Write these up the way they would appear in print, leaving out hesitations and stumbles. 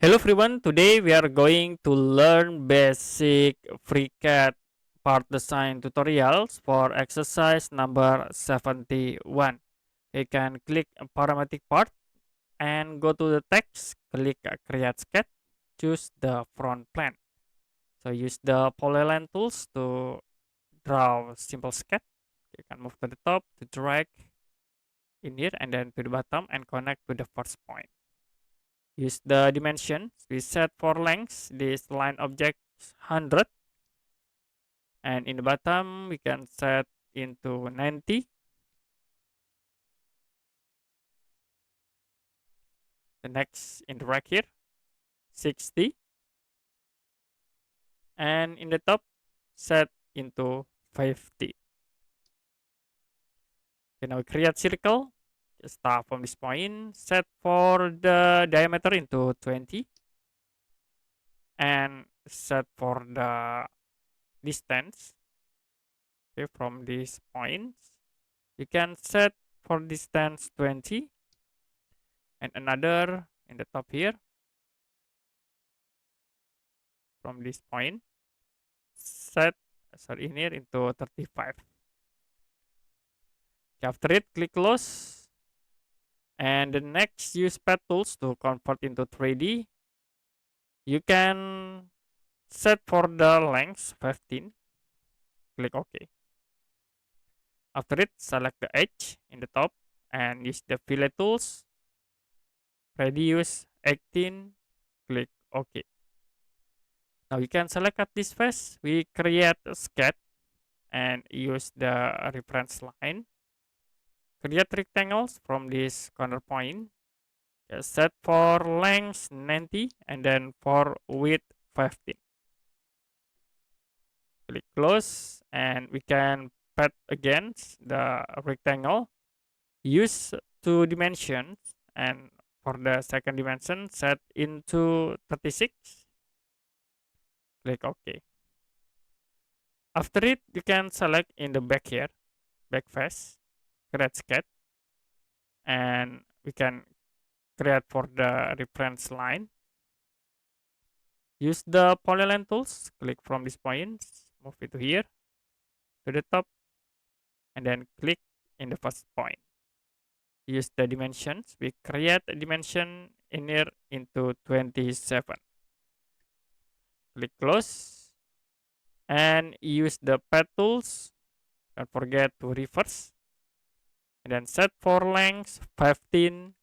Hello everyone, today we are going to learn basic FreeCAD Part Design tutorials for exercise number 71. You can click parametric part and go to the text, click create sketch, choose the front plane. So use the polyline tools to draw simple sketch. You can move to the top to drag in here and then to the bottom and connect to the first point. Use the dimensions. We set for length this line object 100, and in the bottom we can set into 90. The next in the rack here 60, and in the top set into 50. Okay, now create circle. Just start from this point, set for the diameter into 20 and set for the distance. Okay, from this point you can set for distance 20 and another in the top here from this point set in here into 35. After it, click close, and the next use pad tools to convert into 3D. You can set for the length 15, click OK. After it, select the edge in the top and use the fillet tools, radius 18, click OK. Now you can select at this face. We create a sketch and use the reference line. Create rectangles from this corner point. Set for length 90 and then for width 15. Click close and we can pat against the rectangle. Use 2 dimensions and for the second dimension set into 36. Click OK. After it, you can select in the back here, back face, create sketch, and we can create for the reference line. Use the polyline tools, click from this point, move it to here, to the top, and then click in the first point. Use the dimensions, we create a dimension in here into 27. Click close, and use the pad tools, don't forget to reverse, and then set for length 15,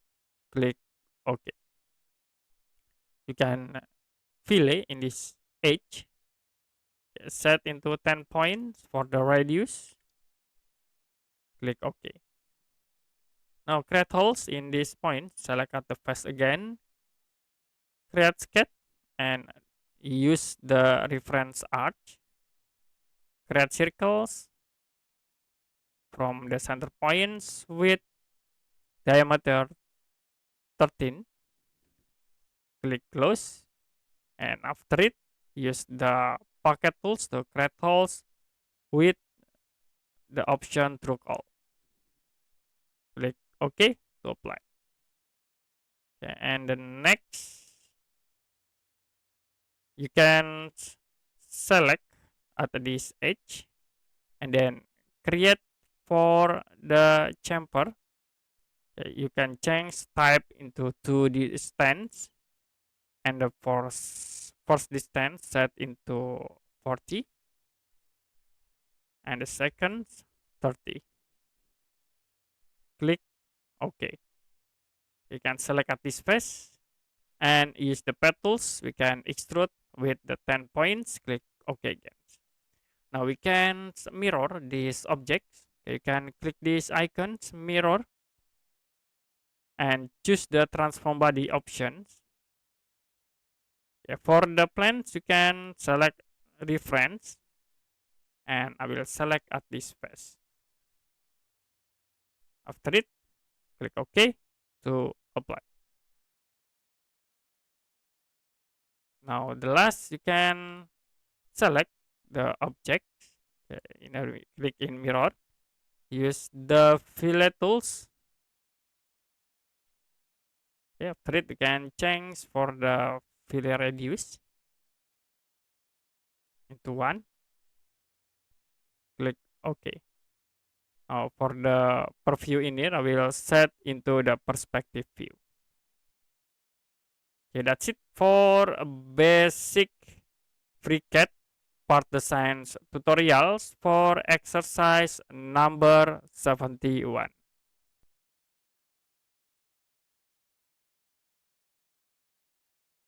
click OK. You can fillet in this edge, set into 10 points for the radius, click OK. Now create holes in this point, select at the face again, create sketch, and use the reference arch, create circles from the center points with diameter 13, click close, and after it, use the pocket tools to create holes with the option through call. Click OK to apply. Okay, and the next, you can select at this edge and then create for the chamfer. Okay, you can change type into 2 distance and the first distance set into 40 and the second 30. Click OK. You can select at this face and use the pad tools. We can extrude with the 10 points. Click OK again. Now we can mirror these objects. You can click these icons, mirror, and choose the transform body options. For the planes, you can select reference, and I will select at this face. After it, click OK to apply. Now the last, you can select the object. Click in mirror, use the fillet tools. After it, you can change for the fillet radius into 1. Click OK. Now for the preview in here, I will set into the perspective view. Okay, that's it for a basic FreeCAD Part Design tutorials for exercise number 71.